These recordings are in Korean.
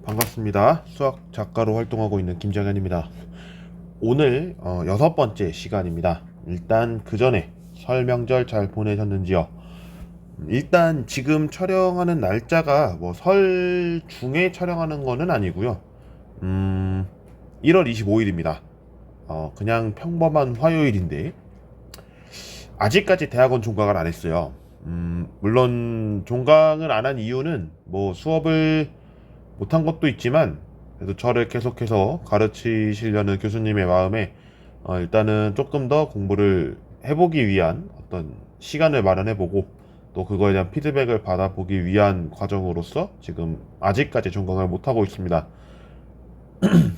반갑습니다. 수학 작가로 활동하고 있는 김정현입니다. 오늘 6번째 시간입니다. 일단 그 전에 설 명절 잘 보내셨는지요? 일단 지금 촬영하는 날짜가 뭐 설 중에 촬영하는 거는 아니고요. 1월 25일입니다. 그냥 평범한 화요일인데 아직까지 대학원 종강을 안 했어요. 물론 종강을 안 한 이유는 뭐 수업을 못한 것도 있지만 그래도 저를 계속해서 가르치시려는 교수님의 마음에 일단은 조금 더 공부를 해보기 위한 어떤 시간을 마련해보고 또 그거에 대한 피드백을 받아보기 위한 과정으로서 지금 아직까지 전공을 못하고 있습니다.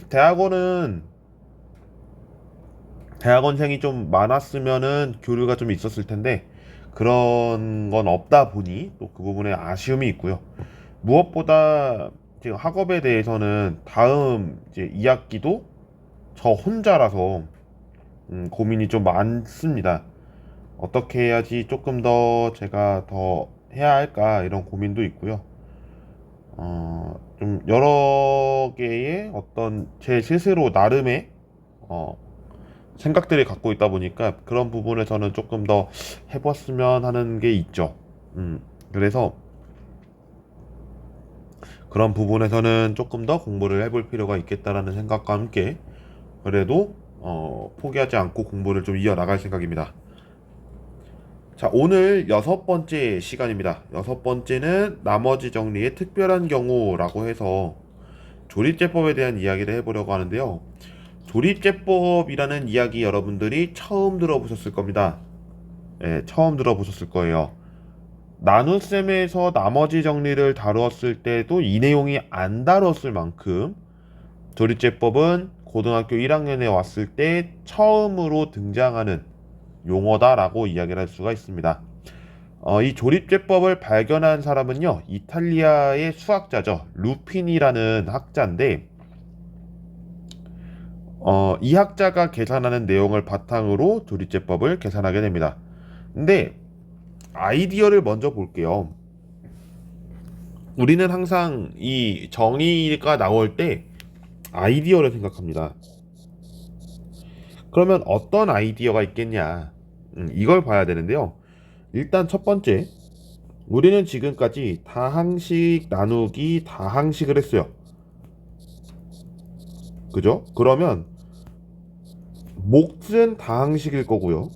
대학원은 대학원생이 좀 많았으면은 교류가 좀 있었을 텐데 그런 건 없다 보니 또 그 부분에 아쉬움이 있고요. 무엇보다 지금 학업에 대해서는 다음 이제 2학기도 저 혼자라서 고민이 좀 많습니다. 어떻게 해야지 조금 더 제가 더 해야 할까 이런 고민도 있고요. 좀 여러 개의 어떤 제 스스로 나름의 어, 생각들을 갖고 있다 보니까 그런 부분에서는 조금 더 해봤으면 하는 게 있죠. 그래서 그런 부분에서는 조금 더 공부를 해볼 필요가 있겠다라는 생각과 함께 그래도 포기하지 않고 공부를 좀 이어나갈 생각입니다. 자, 오늘 6번째 시간입니다. 6번째는 나머지 정리의 특별한 경우라고 해서 조립제법에 대한 이야기를 해보려고 하는데요. 조립제법이라는 이야기 여러분들이 처음 들어보셨을 겁니다. 예, 처음 들어보셨을 거예요. 나눗셈에서 나머지 정리를 다루었을 때도 이 내용이 안 다뤘을 만큼 조립제법은 고등학교 1학년에 왔을 때 처음으로 등장하는 용어다라고 이야기를 할 수가 있습니다. 이 조립제법을 발견한 사람은요, 이탈리아의 수학자죠. 루핀이라는 학자인데, 이 학자가 계산하는 내용을 바탕으로 조립제법을 계산하게 됩니다. 근데 아이디어를 먼저 볼게요. 우리는 항상 이 정의가 나올 때 아이디어를 생각합니다. 그러면 어떤 아이디어가 있겠냐? 이걸 봐야 되는데요. 일단 첫 번째, 우리는 지금까지 다항식 나누기 다항식을 했어요. 그죠? 그러면 몫은 다항식일 거고요.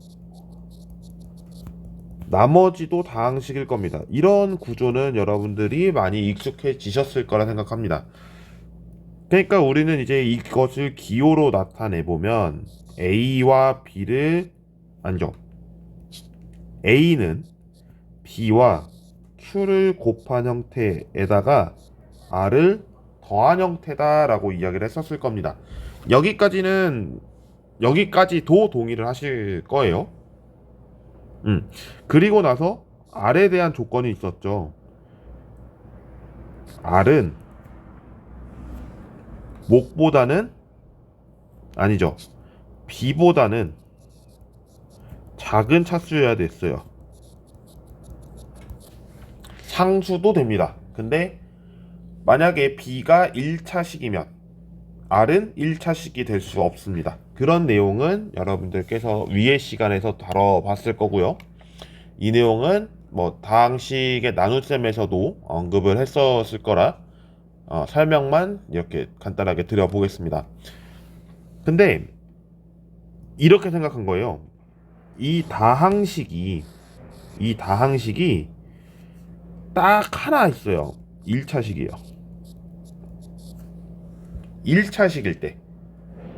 나머지도 다항식일 겁니다. 이런 구조는 여러분들이 많이 익숙해지셨을 거라 생각합니다. 그러니까 우리는 이제 이것을 기호로 나타내 보면 A와 B를 아니죠. A는 B와 Q를 곱한 형태에다가 R을 더한 형태다라고 이야기를 했었을 겁니다. 여기까지는 여기까지도 동의를 하실 거예요. 그리고 나서 R에 대한 조건이 있었죠. R은 목보다는 아니죠. B보다는 작은 차수여야 됐어요. 상수도 됩니다. 근데 만약에 B가 1차식이면 R은 1차식이 될 수 없습니다. 그런 내용은 여러분들께서 위의 시간에서 다뤄봤을 거고요. 이 내용은 뭐 다항식의 나눗셈에서도 언급을 했었을 거라 설명만 이렇게 간단하게 드려보겠습니다. 근데 이렇게 생각한 거예요. 이 다항식이 이 다항식이 딱 하나 있어요. 1차식이에요. 1차식일 때.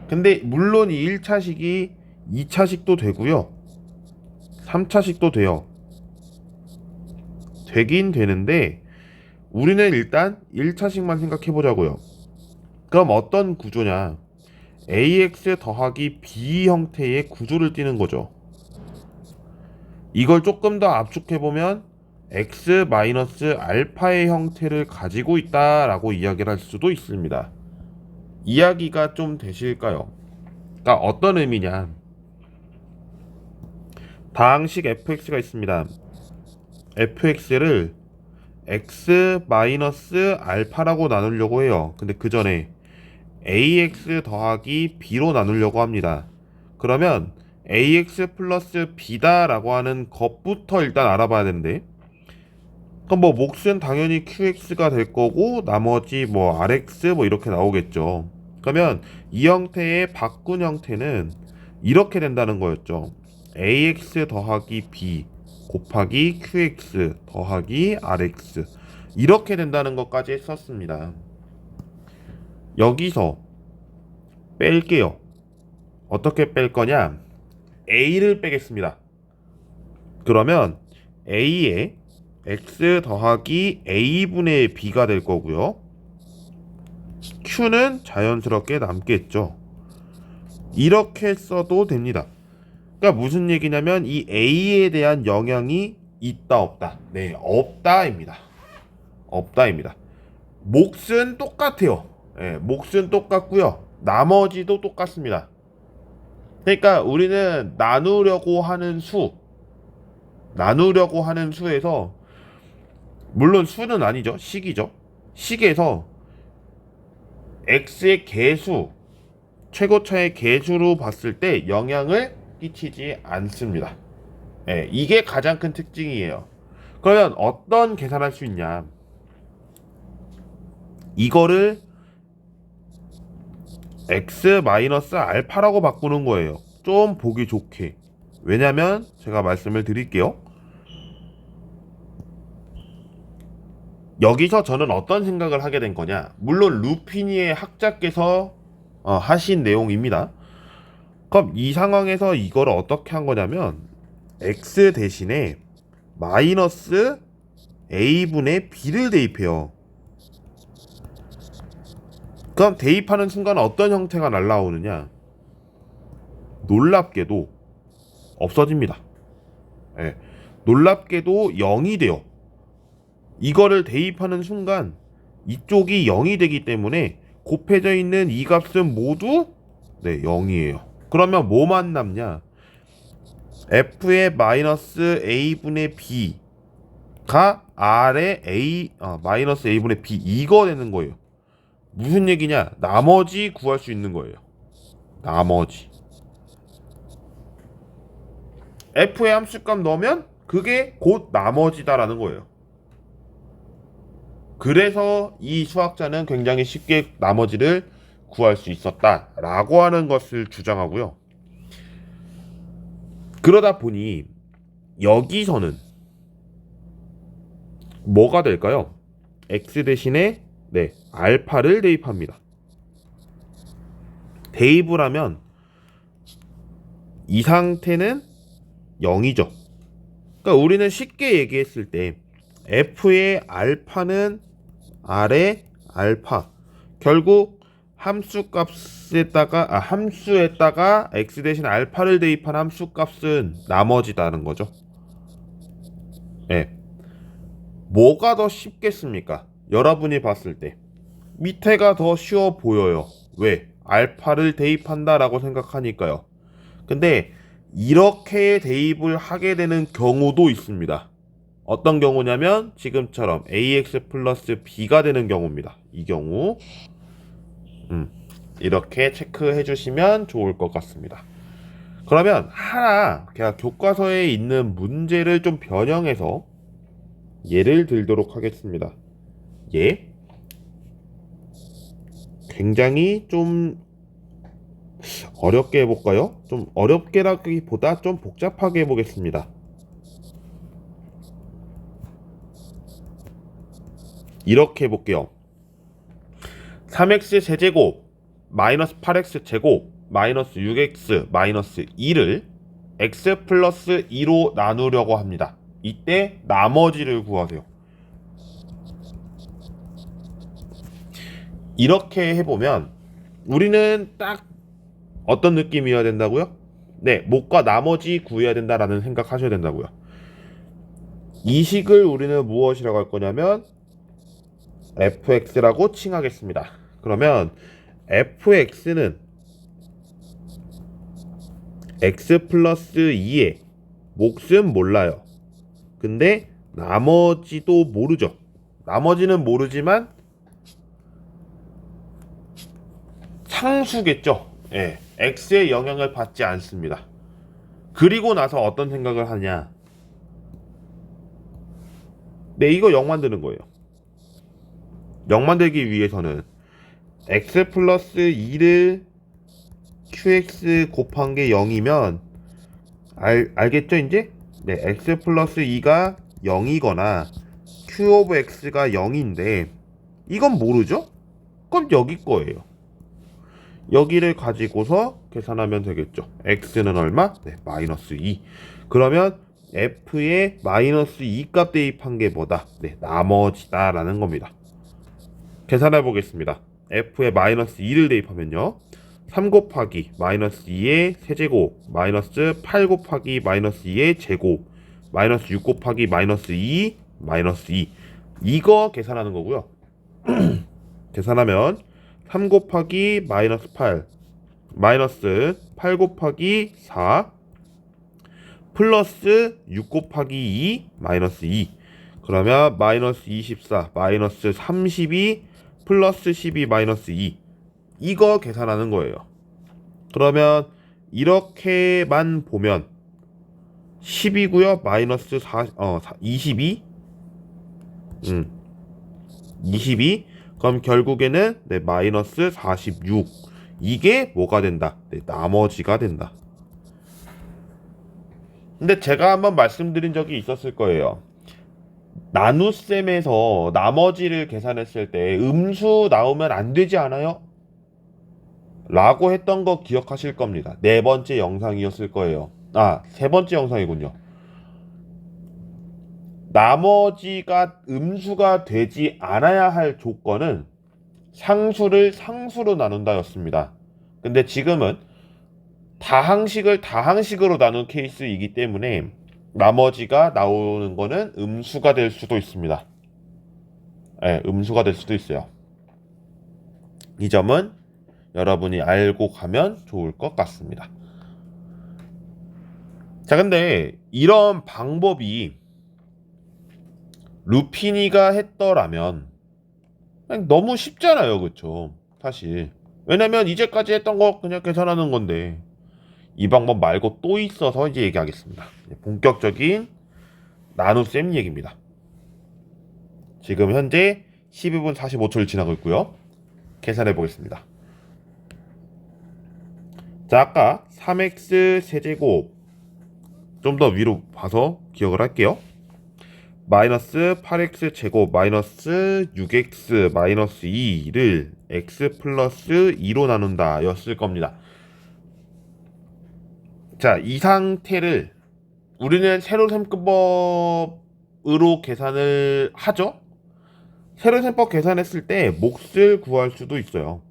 근데 물론 이 1차식이 2차식도 되고요. 3차식도 돼요. 되긴 되는데 우리는 일단 1차식만 생각해 보자고요. 그럼 어떤 구조냐? ax 더하기 b 형태의 구조를 띠는 거죠. 이걸 조금 더 압축해 보면 x 마이너스 알파의 형태를 가지고 있다라고 이야기를 할 수도 있습니다. 이야기가 좀 되실까요? 그러니까 어떤 의미냐? 다항식 fx가 있습니다. fx를 x 마이너스 알파라고 나누려고 해요. 근데 그 전에 ax 더하기 b로 나누려고 합니다. 그러면 ax 플러스 b다라고 하는 것부터 일단 알아봐야 되는데, 그럼 뭐 몫은 당연히 qx가 될 거고 나머지 뭐 rx 뭐 이렇게 나오겠죠. 그러면 이 형태의 바꾼 형태는 이렇게 된다는 거였죠. ax 더하기 b 곱하기 qx 더하기 rx 이렇게 된다는 것까지 했었습니다. 여기서 뺄게요. 어떻게 뺄 거냐? a를 빼겠습니다. 그러면 a에 x 더하기 a분의 b가 될 거고요. q는 자연스럽게 남겠죠. 이렇게 써도 됩니다. 그러니까 무슨 얘기냐면 이 a에 대한 영향이 있다 없다. 네, 없다입니다. 없다입니다. 몫은 똑같아요. 네, 몫은 똑같고요. 나머지도 똑같습니다. 그러니까 우리는 나누려고 하는 수에서, 물론 수는 아니죠. 식이죠. 식에서 x의 개수, 최고차의 개수로 봤을 때 영향을 끼치지 않습니다. 네, 이게 가장 큰 특징이에요. 그러면 어떤 계산할 수 있냐? 이거를 x 마이너스 알파라고 바꾸는 거예요. 좀 보기 좋게. 왜냐면 제가 말씀을 드릴게요. 여기서 저는 어떤 생각을 하게 된 거냐? 물론 루피니의 학자께서 하신 내용입니다. 그럼 이 상황에서 이걸 어떻게 한 거냐면 x 대신에 마이너스 a분의 b를 대입해요. 그럼 대입하는 순간 어떤 형태가 날라오느냐? 놀랍게도 없어집니다. 네. 놀랍게도 0이 돼요. 이거를 대입하는 순간 이쪽이 0이 되기 때문에 곱해져 있는 이 값은 모두 0이에요. 그러면 뭐만 남냐? f의 마이너스 a분의 b가 r의 마이너스 a분의 b 이거 되는 거예요. 무슨 얘기냐? 나머지 구할 수 있는 거예요. 나머지. f의 함수값 넣으면 그게 곧 나머지다라는 거예요. 그래서 이 수학자는 굉장히 쉽게 나머지를 구할 수 있었다라고 하는 것을 주장하고요. 그러다 보니 여기서는 뭐가 될까요? x 대신에 알파를 대입합니다. 대입을 하면 이 상태는 0이죠. 그러니까 우리는 쉽게 얘기했을 때 f의 알파는 r의 알파, 결국 함수에다가 x 대신 알파를 대입한 함수값은 나머지다는 거죠. 네. 뭐가 더 쉽겠습니까? 여러분이 봤을 때 밑에가 더 쉬워 보여요. 왜? 알파를 대입한다라고 생각하니까요. 근데 이렇게 대입을 하게 되는 경우도 있습니다. 어떤 경우냐면 지금처럼 ax 플러스 b가 되는 경우입니다. 이 경우 이렇게 체크해 주시면 좋을 것 같습니다. 그러면 하나 제가 교과서에 있는 문제를 좀 변형해서 예를 들도록 하겠습니다. 예, 굉장히 좀 어렵게 해볼까요? 좀 어렵게라기보다 좀 복잡하게 해보겠습니다. 이렇게 해볼게요. 3x 세제곱 마이너스 8x 제곱 마이너스 6x 마이너스 2를 x 플러스 2로 나누려고 합니다. 이때 나머지를 구하세요. 이렇게 해보면 우리는 딱 어떤 느낌이어야 된다고요? 네, 몫과 나머지 구해야 된다라는 생각하셔야 된다고요. 이 식을 우리는 무엇이라고 할 거냐면 fx라고 칭하겠습니다. 그러면 fx는 x 플러스 2의 몫은 몰라요. 근데 나머지도 모르죠. 나머지는 모르지만 상수겠죠. 예, x의 영향을 받지 않습니다. 그리고 나서 어떤 생각을 하냐. 네, 이거 0 만드는 거예요. 0 만들기 위해서는 x 플러스 2를 qx 곱한 게 0이면 알겠죠 이제? 네, x 플러스 2가 0이거나 q 오브 x가 0인데 이건 모르죠? 그럼 여기 거예요. 여기를 가지고서 계산하면 되겠죠. x는 얼마? 네, 마이너스 2. 그러면 f의 마이너스 2 값 대입한 게 뭐다? 네, 나머지다 라는 겁니다. 계산해 보겠습니다. f의 마이너스 2를 대입하면요, 3 곱하기 마이너스 2의 세제곱 마이너스 8 곱하기 마이너스 2의 제곱 마이너스 6 곱하기 마이너스 2 마이너스 2, 이거 계산하는 거고요. 계산하면 3 곱하기 마이너스 8 마이너스 8 곱하기 4 플러스 6 곱하기 2 마이너스 2, 그러면 마이너스 24 마이너스 32 플러스 12 마이너스 2, 이거 계산하는 거예요. 그러면 이렇게만 보면 10이고요. 마이너스 22 22, 그럼 결국에는 네, 마이너스 46, 이게 뭐가 된다? 네, 나머지가 된다. 근데 제가 한번 말씀드린 적이 있었을 거예요. 나눗셈에서 나머지를 계산했을 때 음수 나오면 안 되지 않아요? 라고 했던 거 기억하실 겁니다. 네 번째 영상이었을 거예요. 세 번째 영상이군요. 나머지가 음수가 되지 않아야 할 조건은 상수를 상수로 나눈다였습니다. 근데 지금은 다항식을 다항식으로 나눈 케이스이기 때문에 나머지가 나오는 거는 음수가 될 수도 있습니다. 네, 음수가 될 수도 있어요. 이 점은 여러분이 알고 가면 좋을 것 같습니다. 자, 근데 이런 방법이 루피니가 했더라면 너무 쉽잖아요, 그쵸? 사실. 왜냐면 이제까지 했던 거 그냥 계산하는 건데, 이 방법 말고 또 있어서 이제 얘기하겠습니다. 본격적인 나눗셈 얘기입니다. 지금 현재 12분 45초를 지나고 있고요. 계산해 보겠습니다. 자, 아까 3x 세제곱, 좀 더 위로 봐서 기억을 할게요. 마이너스 8x 제곱 마이너스 6x 마이너스 2를 x 플러스 2로 나눈다 였을 겁니다. 자, 이 상태를 우리는 세로셈법으로 계산을 하죠. 세로셈법 계산했을 때 몫을 구할 수도 있어요.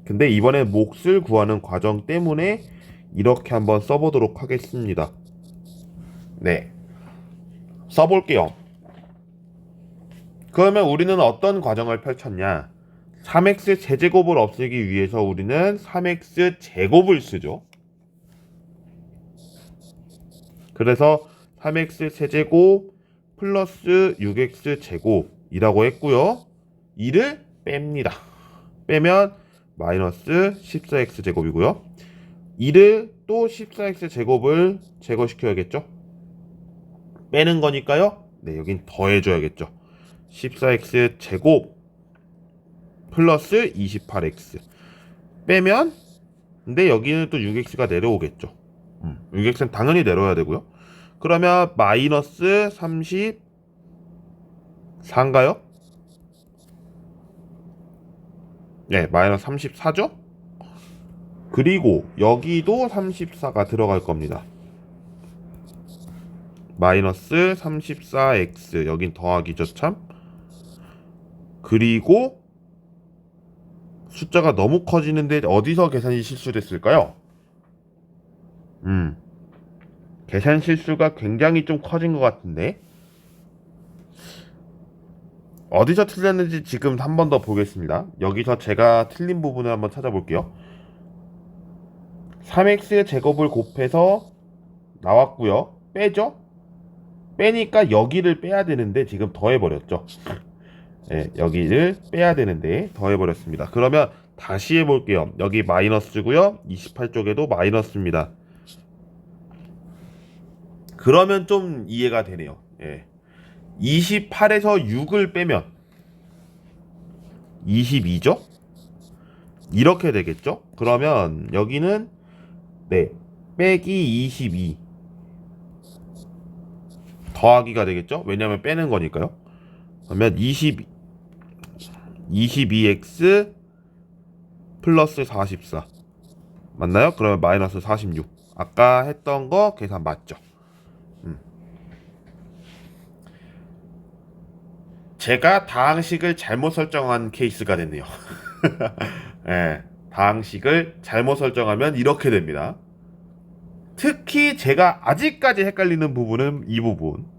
근데 이번에 몫을 구하는 과정 때문에 이렇게 한번 써보도록 하겠습니다. 네, 써볼게요. 그러면 우리는 어떤 과정을 펼쳤냐? 3x 제제곱을 없애기 위해서 우리는 3x 제곱을 쓰죠. 그래서 3x 세제곱 플러스 6x 제곱이라고 했고요. 2를 뺍니다. 빼면 마이너스 14x 제곱이고요. 2를 또 14x 제곱을 제거시켜야겠죠. 빼는 거니까요. 네, 여긴 더해줘야겠죠. 14x 제곱 플러스 28x 빼면, 근데 여기는 또 6x가 내려오겠죠. 6x는 당연히 내려야 되고요. 그러면 마이너스 34인가요? 네, 마이너스 34죠? 그리고 여기도 34가 들어갈 겁니다. 마이너스 34x, 여긴 더하기죠 참. 그리고 숫자가 너무 커지는데 어디서 계산이 실수됐을까요? 계산 실수가 굉장히 좀 커진 것 같은데 어디서 틀렸는지 지금 한 번 더 보겠습니다. 여기서 제가 틀린 부분을 한번 찾아볼게요. 3x 제곱을 곱해서 나왔고요. 빼죠? 빼니까 여기를 빼야 되는데 지금 더해버렸죠. 예, 여기를 빼야 되는데 더해버렸습니다. 그러면 다시 해볼게요. 여기 마이너스고요. 28쪽에도 마이너스입니다. 그러면 좀 이해가 되네요. 예. 28에서 6을 빼면 22죠? 이렇게 되겠죠? 그러면 여기는 네, 빼기 22 더하기가 되겠죠? 왜냐면 빼는 거니까요. 그러면 22x 플러스 44 맞나요? 그러면 마이너스 46. 아까 했던 거 계산 맞죠? 제가 다항식을 잘못 설정한 케이스가 됐네요. 예, 다항식을 잘못 설정하면 이렇게 됩니다. 특히 제가 아직까지 헷갈리는 부분은 이 부분.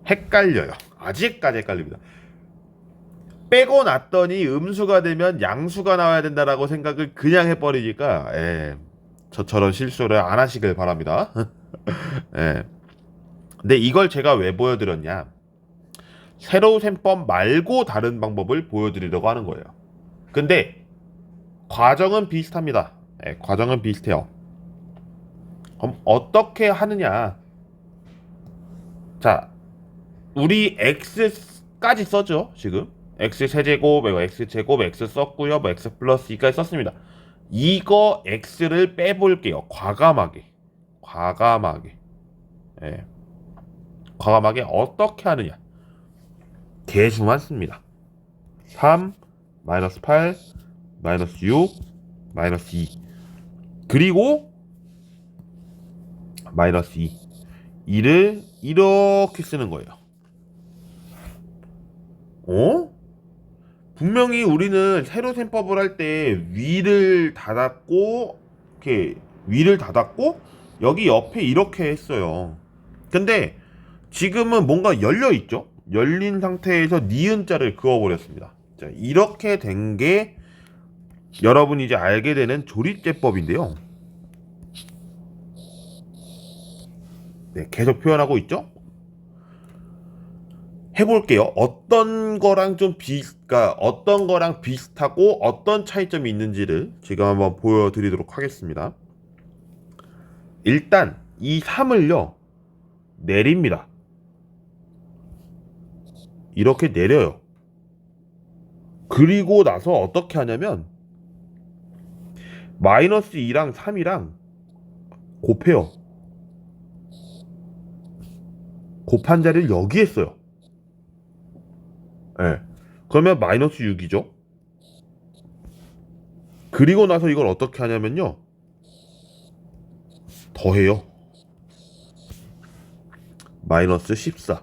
헷갈려요. 아직까지 헷갈립니다. 빼고 났더니 음수가 되면 양수가 나와야 된다라고 생각을 그냥 해버리니까 저처럼 실수를 안 하시길 바랍니다. 예. 근데 이걸 제가 왜 보여드렸냐? 세로 셈법 말고 다른 방법을 보여드리려고 하는 거예요. 근데 과정은 비슷합니다. 과정은 비슷해요. 그럼 어떻게 하느냐? 자, 우리 x까지 써죠. 지금 x 세제곱, x 제곱, x 썼고요. 뭐 x 플러스 2까지 썼습니다. 이거 x를 빼볼게요. 과감하게. 과감하게 어떻게 하느냐? 개수만 씁니다. 3, 마이너스 8, 마이너스 6, 마이너스 2. 그리고 마이너스 2. 2를 이렇게 쓰는 거예요. 분명히 우리는 세로셈법을 할 때 위를 닫았고 이렇게 위를 닫았고 여기 옆에 이렇게 했어요. 근데 지금은 뭔가 열려 있죠? 열린 상태에서 니은자를 그어버렸습니다. 자, 이렇게 된 게 여러분이 이제 알게 되는 조립제법인데요. 네, 계속 표현하고 있죠? 해볼게요. 어떤 거랑 그러니까 어떤 거랑 비슷하고 어떤 차이점이 있는지를 지금 한번 보여드리도록 하겠습니다. 일단 이 3을요 내립니다. 이렇게 내려요. 그리고 나서 어떻게 하냐면 마이너스 2랑 3이랑 곱해요. 곱한 자리를 여기에 써요. 예. 그러면 마이너스 6이죠. 그리고 나서 이걸 어떻게 하냐면요 더해요. 마이너스 14.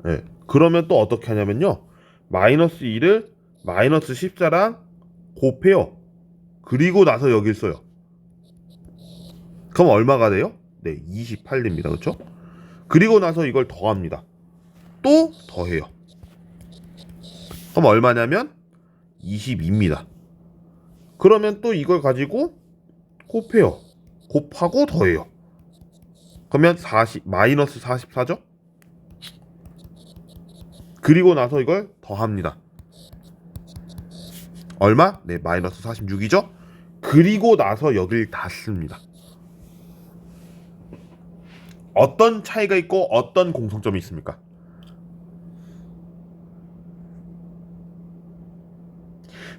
예. 그러면 또 어떻게 하냐면요 마이너스 2를 마이너스 14랑 곱해요. 그리고 나서 여길 써요. 그럼 얼마가 돼요? 네, 28입니다. 그렇죠? 그리고 나서 이걸 더합니다. 또 더해요. 그럼 얼마냐면 22입니다. 그러면 또 이걸 가지고 곱해요. 곱하고 더해요. 그러면 40 마이너스 44죠? 그리고 나서 이걸 더합니다. 얼마? 네, 마이너스 46이죠? 그리고 나서 여길 닫습니다. 어떤 차이가 있고 어떤 공통점이 있습니까?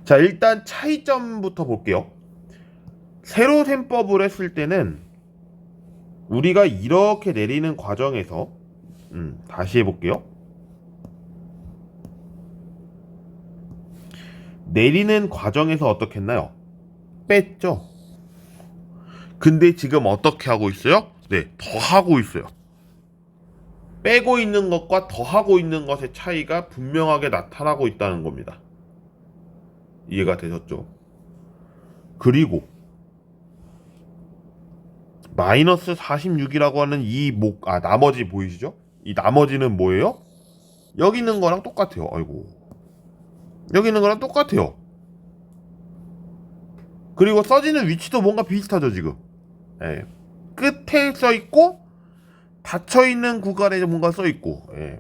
자, 일단 차이점부터 볼게요. 세로셈법을 했을 때는 우리가 이렇게 내리는 과정에서 다시 해볼게요. 내리는 과정에서 어떻게 했나요? 뺐죠? 근데 지금 어떻게 하고 있어요? 네, 더하고 있어요. 빼고 있는 것과 더하고 있는 것의 차이가 분명하게 나타나고 있다는 겁니다. 이해가 되셨죠? 그리고 마이너스 46이라고 하는 나머지 보이시죠? 이 나머지는 뭐예요? 여기 있는 거랑 똑같아요. 아이고. 여기 있는 거랑 똑같아요. 그리고 써지는 위치도 뭔가 비슷하죠, 지금. 예. 끝에 써 있고 닫혀 있는 구간에 뭔가 써 있고. 예.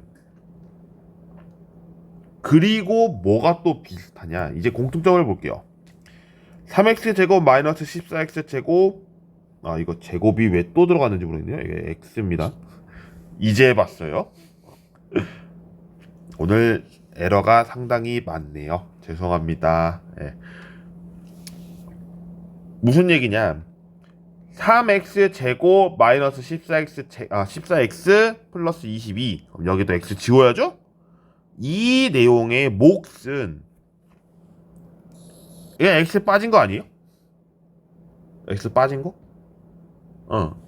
그리고 뭐가 또 비슷하냐? 이제 공통점을 볼게요. 3x 제곱 마이너스 14x 제곱. 아, 이거 제곱이 왜 또 들어갔는지 모르겠네요. 이게 x입니다. 이제 봤어요. 오늘 에러가 상당히 많네요. 죄송합니다. 예. 무슨 얘기냐? 3x 제곱 마이너스 14x 플러스 22. 그럼 여기도 x 지워야죠? 이 내용의 몫은 이게 x 빠진 거 아니에요? x 빠진 거?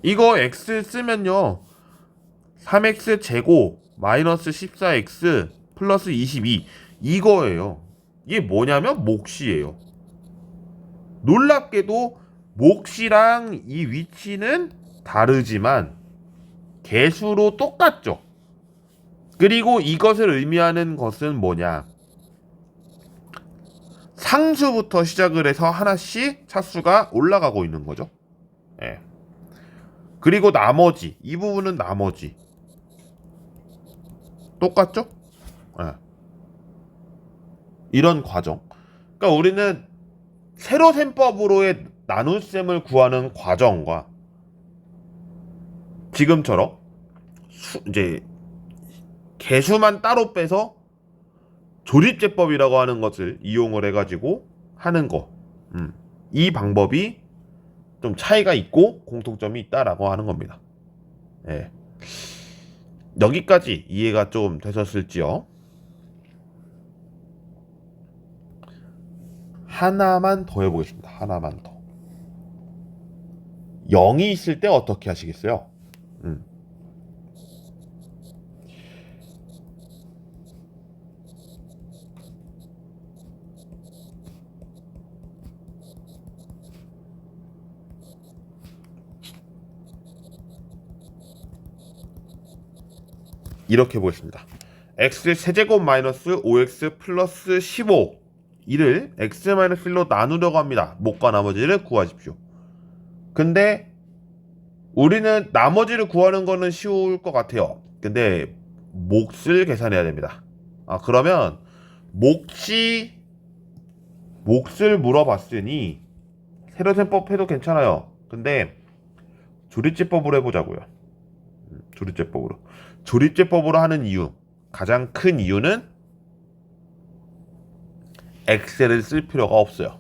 이거 x 쓰면요. 3x 제곱 마이너스 14x 플러스 22 이거예요. 이게 뭐냐면 몫이에요. 놀랍게도 몫이랑 이 위치는 다르지만 개수로 똑같죠. 그리고 이것을 의미하는 것은 뭐냐? 상수부터 시작을 해서 하나씩 차수가 올라가고 있는 거죠. 예. 그리고 나머지 이 부분은 나머지 똑같죠? 예. 이런 과정. 그러니까 우리는 세로셈법으로의 나눗셈을 구하는 과정과 지금처럼 이제 개수만 따로 빼서 조립제법이라고 하는 것을 이용을 해가지고 하는 거. 이 방법이 좀 차이가 있고 공통점이 있다라고 하는 겁니다. 예. 여기까지 이해가 좀 되셨을지요? 하나만 더 해보겠습니다. 하나만 더. 0이 있을 때 어떻게 하시겠어요? 이렇게 보겠습니다. x 세제곱 마이너스 5x 플러스 15 이를 x 마이너스 1로 나누려고 합니다. 몫과 나머지를 구하십시오. 근데 우리는 나머지를 구하는 거는 쉬울 것 같아요. 근데 몫을 계산해야 됩니다. 그러면 몫을 물어봤으니 세로셈법 해도 괜찮아요. 근데 조립제법으로 해보자고요. 조립제법으로 하는 이유, 가장 큰 이유는 x를 쓸 필요가 없어요.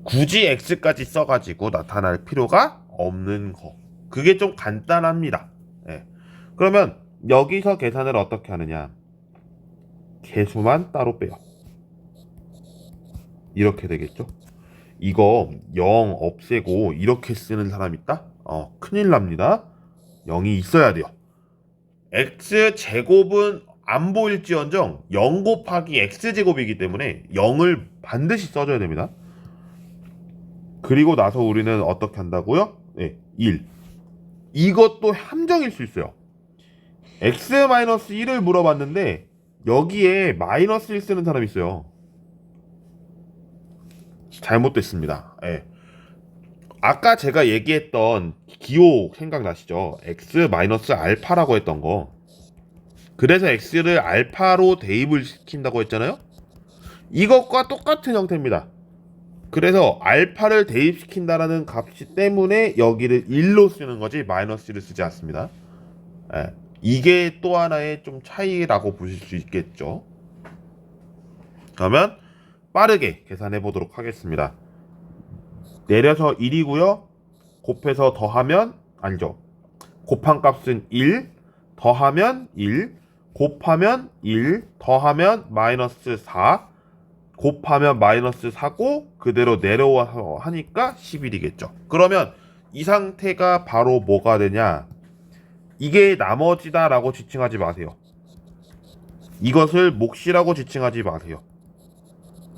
굳이 x까지 써가지고 나타날 필요가 없는 거. 그게 좀 간단합니다. 예. 그러면 여기서 계산을 어떻게 하느냐? 개수만 따로 빼요. 이렇게 되겠죠? 이거 0 없애고 이렇게 쓰는 사람 있다? 큰일 납니다. 0이 있어야 돼요. x 제곱은 안 보일지언정 0 곱하기 x 제곱이기 때문에 0을 반드시 써줘야 됩니다. 그리고 나서 우리는 어떻게 한다고요? 네, 1. 이것도 함정일 수 있어요. x-1을 물어봤는데 여기에 마이너스 1 쓰는 사람이 있어요. 잘못됐습니다. 네. 아까 제가 얘기했던 기호 생각나시죠? x-알파라고 했던 거. 그래서 x를 알파로 대입을 시킨다고 했잖아요? 이것과 똑같은 형태입니다. 그래서 알파를 대입시킨다라는 값이 때문에 여기를 1로 쓰는 거지 마이너스 1을 쓰지 않습니다. 예, 이게 또 하나의 좀 차이라고 보실 수 있겠죠. 그러면 빠르게 계산해 보도록 하겠습니다. 내려서 1이고요. 곱해서 더하면 아니죠. 곱한 값은 1, 더하면 1, 곱하면 1, 더하면 마이너스 4, 곱하면 마이너스 4고 그대로 내려와서 하니까 11이겠죠. 그러면 이 상태가 바로 뭐가 되냐? 이게 나머지다 라고 지칭하지 마세요. 이것을 몫이라고 지칭하지 마세요.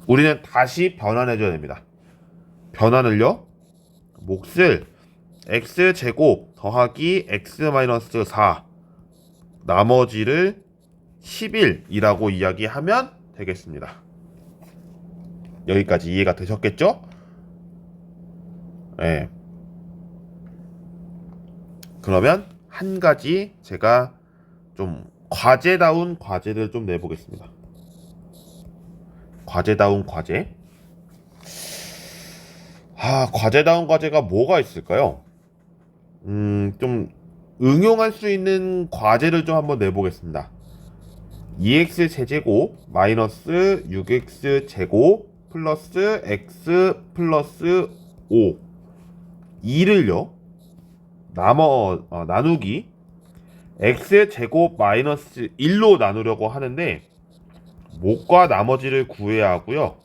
우리는 다시 변환해줘야 됩니다. 변환을요, 몫을 x제곱 더하기 x-4 나머지를 11이라고 이야기하면 되겠습니다. 여기까지 이해가 되셨겠죠? 네. 그러면 한 가지 제가 좀 과제다운 과제를 좀 내보겠습니다. 과제다운 과제. 과제다운 과제가 뭐가 있을까요? 좀 응용할 수 있는 과제를 좀 한번 내보겠습니다. 2x 제곱 마이너스 6x 제곱 플러스 x 플러스 5 2를요 나누기 x 제곱 마이너스 1로 나누려고 하는데 못과 나머지를 구해야 하고요.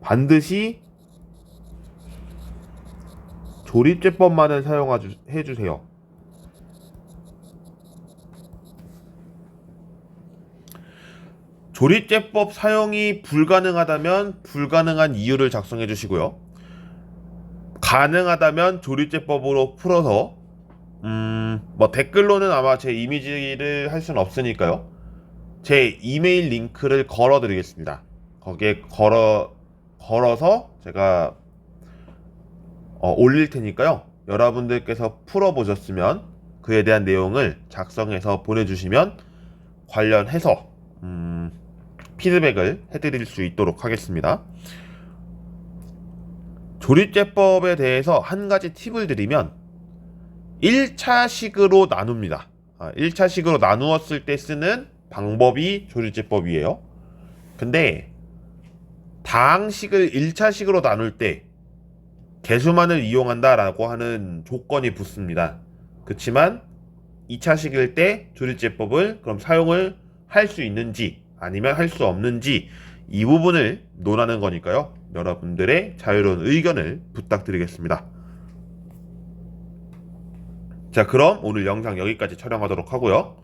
반드시 조립제법만을 사용해 주세요. 조립제법 사용이 불가능하다면 불가능한 이유를 작성해 주시고요. 가능하다면 조립제법으로 풀어서 댓글로는 아마 제 이미지를 할 수는 없으니까요. 제 이메일 링크를 걸어 드리겠습니다. 거기에 걸어서 제가 올릴 테니까요. 여러분들께서 풀어보셨으면 그에 대한 내용을 작성해서 보내주시면 관련해서 피드백을 해드릴 수 있도록 하겠습니다. 조립제법에 대해서 한 가지 팁을 드리면 1차식으로 나눕니다. 1차식으로 나누었을 때 쓰는 방법이 조립제법이에요. 근데 다항식을 1차식으로 나눌 때 개수만을 이용한다라고 하는 조건이 붙습니다. 그렇지만 2차식일 때 조립제법을 그럼 사용을 할 수 있는지 아니면 할 수 없는지 이 부분을 논하는 거니까요. 여러분들의 자유로운 의견을 부탁드리겠습니다. 자, 그럼 오늘 영상 여기까지 촬영하도록 하고요.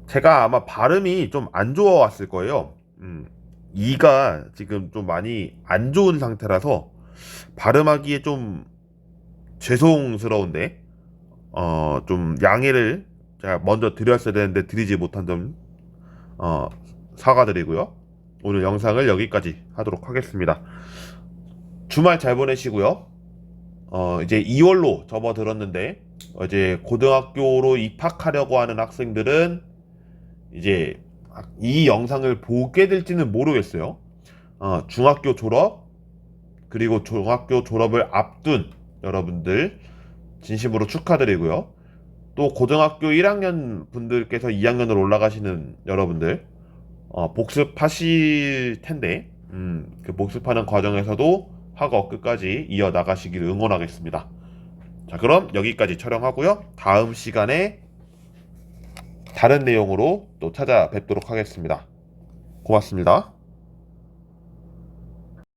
제가 아마 발음이 좀 안 좋아왔을 거예요. 이가 지금 좀 많이 안 좋은 상태라서 발음하기에 좀 죄송스러운데 좀 양해를 제가 먼저 드렸어야 되는데 드리지 못한 점 사과드리고요. 오늘 영상을 여기까지 하도록 하겠습니다. 주말 잘 보내시고요. 이제 2월로 접어들었는데 이제 고등학교로 입학하려고 하는 학생들은 이제 이 영상을 보게 될지는 모르겠어요. 중학교 졸업 그리고 중학교 졸업을 앞둔 여러분들 진심으로 축하드리고요. 또 고등학교 1학년 분들께서 2학년으로 올라가시는 여러분들 복습하실 텐데 그 복습하는 과정에서도 학업 끝까지 이어나가시길 응원하겠습니다. 자, 그럼 여기까지 촬영하고요. 다음 시간에 다른 내용으로 또 찾아뵙도록 하겠습니다. 고맙습니다.